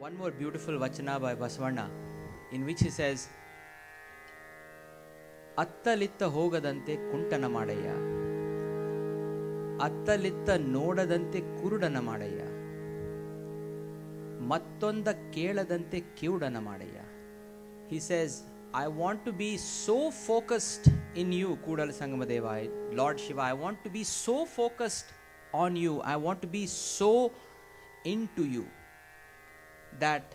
one more beautiful vachana by Basavanna, in which he says, Attalitta hogadante kuntana madayya, Attalitta nodadante kurudana madayya, Mattonda keladante kivudana madayya. He says, I want to be so focused in you, Kudala Sangamadeva, Lord Shiva. I want to be so focused on you. I want to be so into you that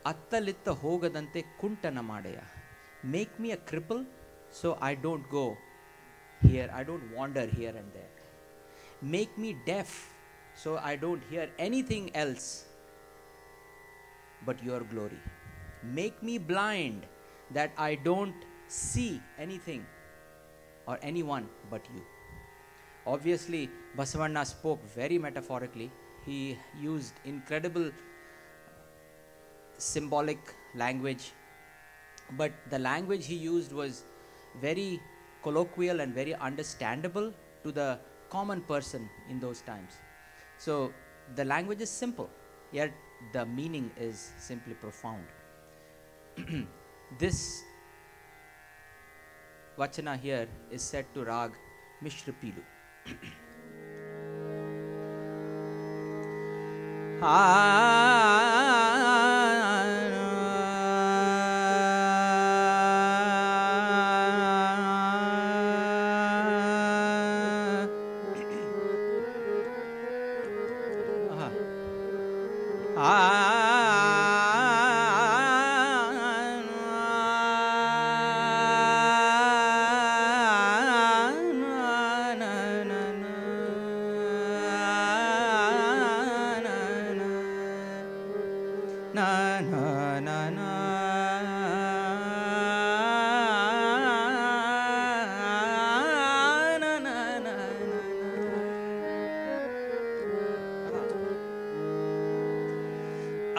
attalitta hogadante kuntana madaya. Make me a cripple so I don't go here, I don't wander here and there. Make me deaf so I don't hear anything else but your glory. Make me blind that I don't see anything or anyone but you. Obviously, Basavanna spoke very metaphorically. He used incredible symbolic language, but the language he used was very colloquial and very understandable to the common person in those times. So the language is simple, yet the meaning is simply profound. This vachana here is set to Rag Mishra Pilu.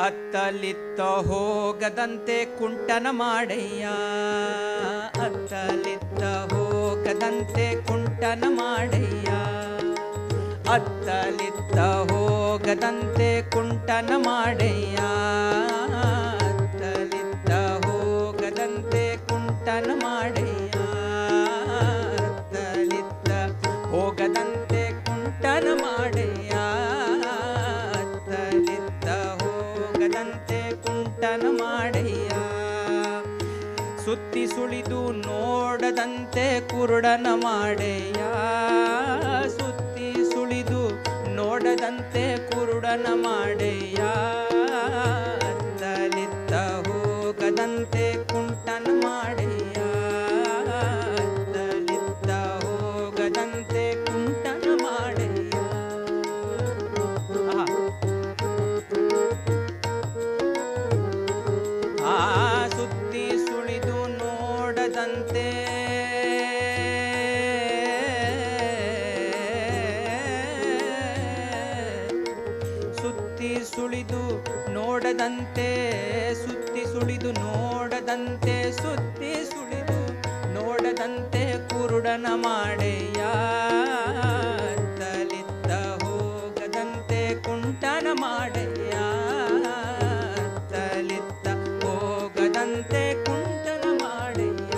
ಅತ್ತಲಿತ್ತ ಹೋಗದಂತೆ ಕುಂಟನ ಮಾಡಯ್ಯ, ಅತ್ತಲಿತ್ತ ಹೋಗದಂತೆ ಕುಂಟನ ಮಾಡಯ್ಯ, ಅತ್ತಲಿತ್ತ ಹೋಗದಂತೆ ಕುಂಟನ ಮಾಡಯ್ಯ, ಅತ್ತಲಿತ್ತ ಹೋಗದಂತೆ ಕುಂಟನ ಮಾಡಯ್ಯ, ಅತ್ತಲಿತ್ತ ಹೋಗದಂತೆ ಕುಂಟನ ಮಾಡಯ್ಯ, ಅತ್ತಲಿತ್ತ ಹೋಗದಂತೆ ಕುಂಟನ ಮಾಡಯ್ಯ, ಸುತ್ತಿ ಸುಳಿದು ನೋಡದಂತೆ ಕುರುಡನ ಮಾಡಯ್ಯ, ಸುತ್ತಿ ಸುಳಿದು ನೋಡದಂತೆ ಕುರುಡನ ಮಾಡಯ್ಯ, ಅತ್ತಲಿತ್ತ ಹೋಗದಂತೆ ಕುಂಟನ ಮಾಡಯ್ಯ, ಅತ್ತಲಿತ್ತ ಹೋಗದಂತೆ ಕುಂಟನ ಮಾಡಯ್ಯ. ಸುತ್ತಿ ಸುಳಿದು ನೋಡದಂತೆ ಸುತ್ತಿ ಸುಳಿದು ನೋಡದಂತೆ, ಸುತ್ತಿ ಸುಳಿದು ನೋಡದಂತೆ, ಸುತ್ತಿ ಸುಳಿದು ನೋಡದಂತೆ ಕುರುಡನ ಮಾಡಯ್ಯ, ಅತ್ತಲಿತ್ತ ಹೋಗದಂತೆ ಕುಂಟನ ಮಾಡಯ್ಯ, ಅತ್ತಲಿತ್ತ ಹೋಗದಂತೆ ಕುಂಟನ ಮಾಡಯ್ಯ.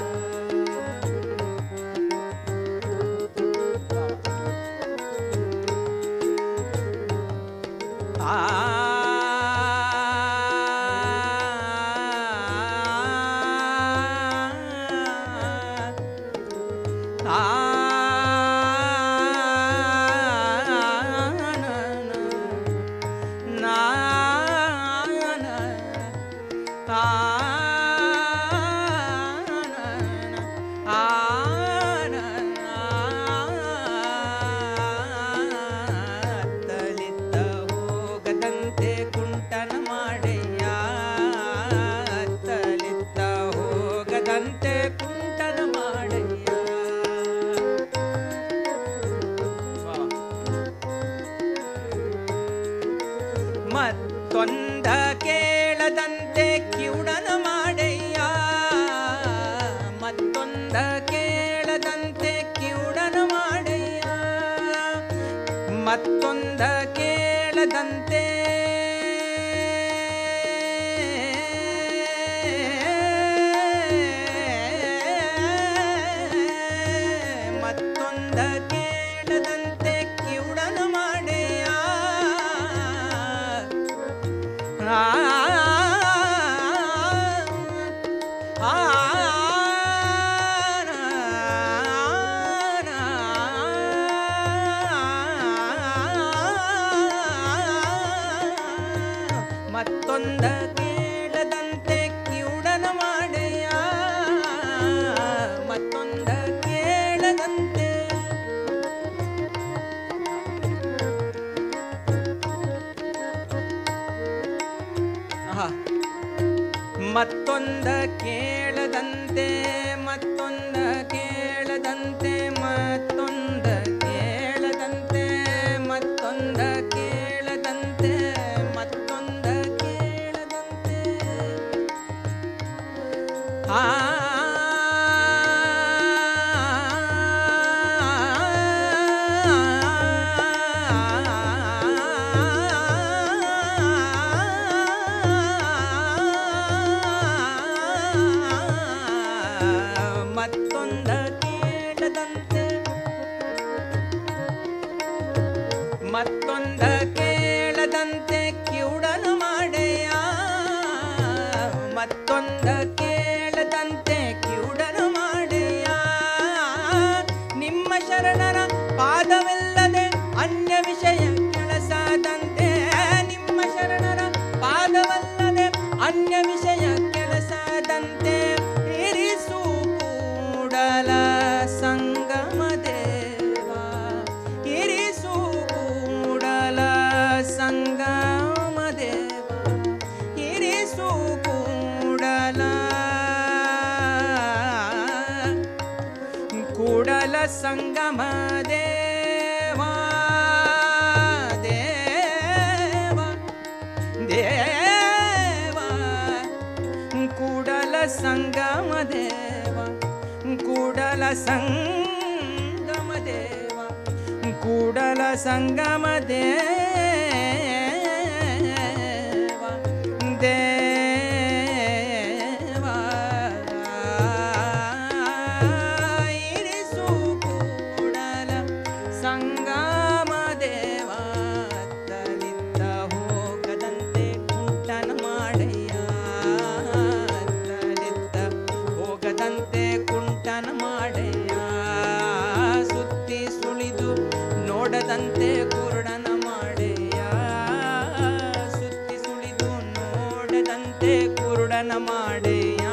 ಅತ್ತಲಿತ್ತ ಹೋಗದಂತೆ ಕುಂಟನ ಮಾಡಯ್ಯ, ಅತ್ತಲಿತ್ತ ಹೋಗದಂತೆ ಕುಂಟನ ಮಾಡಯ್ಯ. ಮತ್ತೊಂದ ಕೇಳದಂತೆ ಕಿವುಡನ ಮಾಡಯ್ಯ, ಮತ್ತೊಂದ ಕೇಳದಂತೆ ಕಿವುಡನ ಮಾಡಯ್ಯ, ಮತ್ತೊಂದ ಕೇಳದಂತೆ ಮತ್ತೊಂದ ಕೇಳದಂತೆ ಕಿವುಡನ ಮಾಡೆಯ, ಮತ್ತೊಂದ ಕೇಳದಂತೆ. ಮತ್ತೊಂದ ಕೇಳದಂತೆ, ಮತ್ತೊಂದ ಕೇಳದಂತೆ, ಮತ್ತೊಂದ ಕೇಳದಂತೆ, ಮತ್ತೊಂದ ಕೇಳದಂತೆ, ಮತ್ತೊಂದ ಕೇಳದಂತೆ. ಮತ್ತೊಂದ ಕೇಳದಂತೆ, ಮತ್ತೊಂದ ಕೇಳದಂತೆ ಕಿವುಡನ ಮಾಡೆಯ, ಮತ್ತೊಂದ ಕೇಳದಂತೆ ಕಿವುಡನ ಮಾಡೆಯ. ನಿಮ್ಮ ಶರಣರ ಪಾದವಿಲ್ಲದೆ ಅನ್ಯ ವಿಷಯ ಕೆಲಸದಂತೆ, ನಿಮ್ಮ ಶರಣರ ಪಾದವಲ್ಲದೆ ಅನ್ಯ ವಿಷಯ ಕೆಲಸದಂತೆ. ಇರಿಸು ಕೂಡಲ ಸಂಗಮ ದೇವ, ಇರಿಸು ಕೂಡಲ ಸಂಗಮ ದೇವ, ಇರಿಸು ಕೂಡಲ ಕೂಡಲ ಸಂಗಮ ದೇವ, ದೇವ ದೇವ ಕೂಡಲ ಸಂಗಮ ದೇವ, ಕೂಡಲ ಸಂಗಮ ದೇವ, ಕೂಡಲ ಸಂಗಮ ದೇವ, ದೇವ ಇರಿಸು ಕೂಡಲ ಸಂಗಮ ದೇವ. ತಲಿತ್ತ ಹೋಗದಂತೆ ಕುಂಟನ ಮಾಡೆಯ, ತಲಿತ್ತ ಹೋಗದಂತೆ ಕುಂಟನ ಮಾಡೆಯ. ಸುತ್ತಿ ಸುಳಿದು ನೋಡದಂತೆ ಕುರುಡನ ಮಾಡೆಯ, ಸುತ್ತಿ ಸುಳಿದು ನೋಡದಂತೆ ಕುರುಡನ ಮಾಡೆಯ.